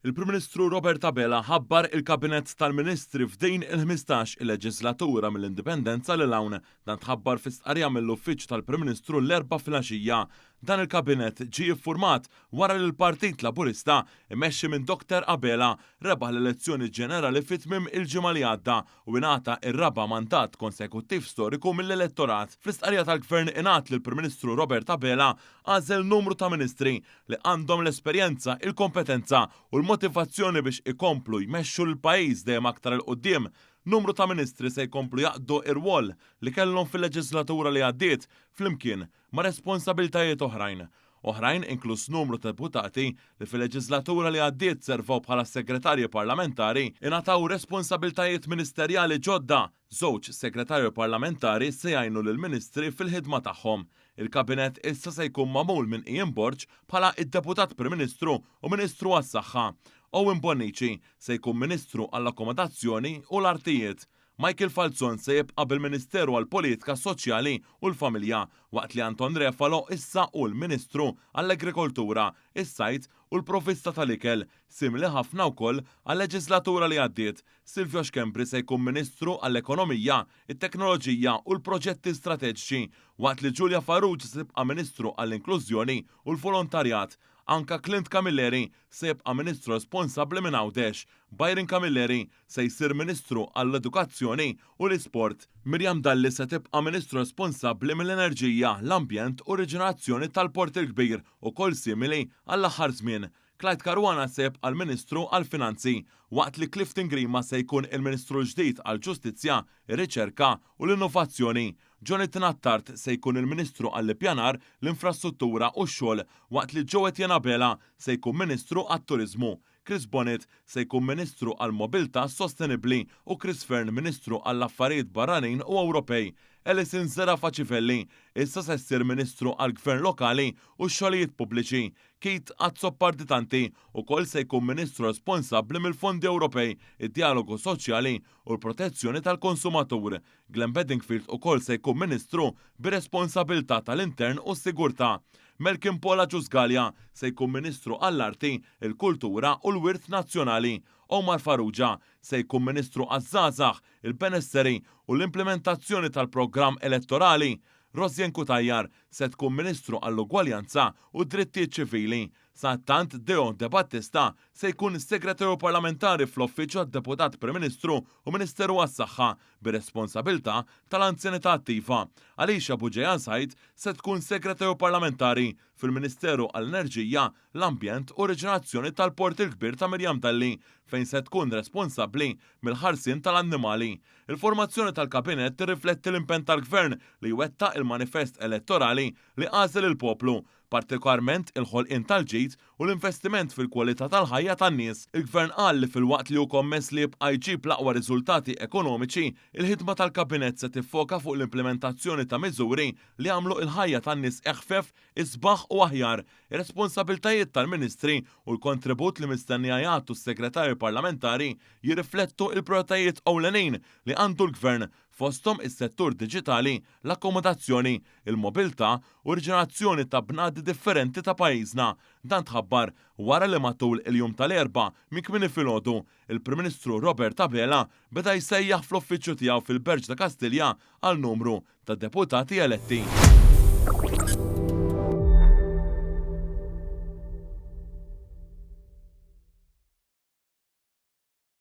Il-Prim Ministru Robert Abela ħabbar il-Kabinett tal-Ministri f'din il-15 il-leġislatura mill-indipendenza l hawn dan tħabbar fi stqarrija mill-Uffiċċju tal-Prim Ministru l-4 filgħaxija. Dan il-Kabinett ġie ffurmat wara li l-Partit Laburista immexxi minn Dr. Abela rebaħ l-elezzjoni ġenerali fit-tmiem il-ġimgħa li għadda u ingħata r-raba' mandat konsekuttiv storiku mill-elettorat. Fl-istqarrija tal-Gvern ingħat li l-Prim Ministru Robert Abela għażel numru ta' ministri li għandhom l-esperjenza, il-kompetenza u l-motivazzjoni biex ikomplu jmexxu l-pajjiż dejjem aktar il qudiem. Numru ta' ministri se jkomplu jaqdu ir-rwol li kellhom fil-leġislatura li għaddiet flimkien ma' responsabiltajiet oħrajn. Oħrajn inkluż numru ta' deputati li fil-leġislatura li għaddiet servaw bħala segretarji parlamentari ingħataw responsabiltajiet ministerjali ġodda. Żewġ segretarji parlamentari se jgħinu lill-ministri fil-ħidma tagħhom. Il-Kabinett issa se jkun magħmul minn Ian Borg bħala id-Deputat Prim Ministru u Ministru għas-Saħħa. Owen Bonnici se jkun Ministru għall-Akkomodazzjoni u l-Artijiet. Michael Falzon se jibqa' bil-Ministeru għall-Politika Soċjali u l-Familja, waqt li Anton Refalo issa hu l-Ministru għall-Agrikoltura, is-Sajt u l-Provvista tal-Ikel, simili ħafna wkoll għal-leġislatura li għaddiet. Silvio Xkempri se jkun Ministru għall-Ekonomija, it-Teknoloġija u l-Proġetti Strateġiċi, waqt li Giulia Farrugia se tibqa' Ministru għall-Inklużjoni u l-Volontarjat. Anka Clint Camilleri se jibqa' Ministru responsabbli minn Għawdex. Byron Camilleri se jsir Ministru għall-Edukazzjoni u l-Isport. Miriam Dalli se tibqa' Ministru responsabbli mill-Enerġija, l-Ambjent u r-Riġenerazzjoni tal-Port il-Kbir ukoll simili għall-aħħar żmien. Clyde Caruana se jibqa' l-Ministru għall-Finanzi, waqt li Clifton Grima se jkun il-Ministru ġdid għall-Ġustizzja, ir-Riċerka u l-Innovazzjoni. Jonathan Attard se jkun il-Ministru għall-Ippjanar, l-Infrastruttura u x-xogħol, waqt li Joe Etienne Abela se jkun Ministru għat-Turiżmu. Chris Bonnet se jkun Ministru għall-Mobilità Sostenibbli u Chris Fern Ministru għall-Affarijiet Barranin u Ewropej. Alison Zerafa Cifelli issa se ssir Ministru għall-Gvern Lokali u x-Xogħlijiet Pubbliċi. Keith Azzoparditanti ukoll se jkun Ministru responsabbli mill-Fondi Ewropej, id-Dialogu Soċjali u l-Protezzjoni tal-Konsumatur. Glenn Bedingfield ukoll se jkun Ministru bir-responsabilità tal-Intern u s-Sigurtà. Malcolm Paula Ġusgalja se jkun Ministru għall-Arti, il-Kultura u l-Wirt Nazzjonali. Omar Farrugia se jkun Ministru għaż-Żgħażagħ, il-Benesseri u l-implementazzjoni tal-programm elettorali. Rosjen Kutajjar se tkun Ministru għall-Ugwaljanza u d-Drittijiet Ċivili. Sattant Deo De Battista se jkun Segretarju Parlamentari fl-Uffiċċju għad-Deputat Prim Ministru u Ministeru għas-Saħħa bir-responsabilità tal-Anzjanità Attiva. Alicia Buġeja Sajt se tkun Segretarju Parlamentari fil-Ministeru għall-Enerġija, l-Ambjent u r-Riġenerazzjoni tal-Port il-Kbir ta' Miriam Dalli, fejn se tkun responsabbli mill-ħarsien tal-annimali. Il-formazzjoni tal-Kabinett tirrifletti l-impenn tal-Gvern li jwettaq il-manifest elettorali li għażel il-poplu, partikolarment il-ħolqien tal-ġid u l-investiment fil-kwalità tal-ħajja tan-nies. Il-Gvern qal li filwaqt li hu kommess li jibqa' jġib l-aqwa riżultati ekonomiċi, il-ħidma tal-Kabinett se tiffoka fuq l-implementazzjoni ta' miżuri li jagħmlu l-ħajja tan-nies eħfef, isbaħ u aħjar. Ir-responsabbiltajiet tal-Ministri u l-kontribut li mistennija jagħtu s-Segretarji Parlamentari jirriflettu l-prijoritajiet ewlenin li għandu l-Gvern fosthom is-settur diġitali, l-akkomodazzjoni, il-mobilità u r-riġenerazzjoni ta' bnadi differenti ta' pajjiżna. Dan tħabbar wara li matul il-jum tal-Erba' minn kmieni filgħodu il-Prim Ministru Robert Abela beda jsejjaħ fl-uffiċċju tiegħu fil-Berġ ta' Kastilja għal numru ta' deputati eletti.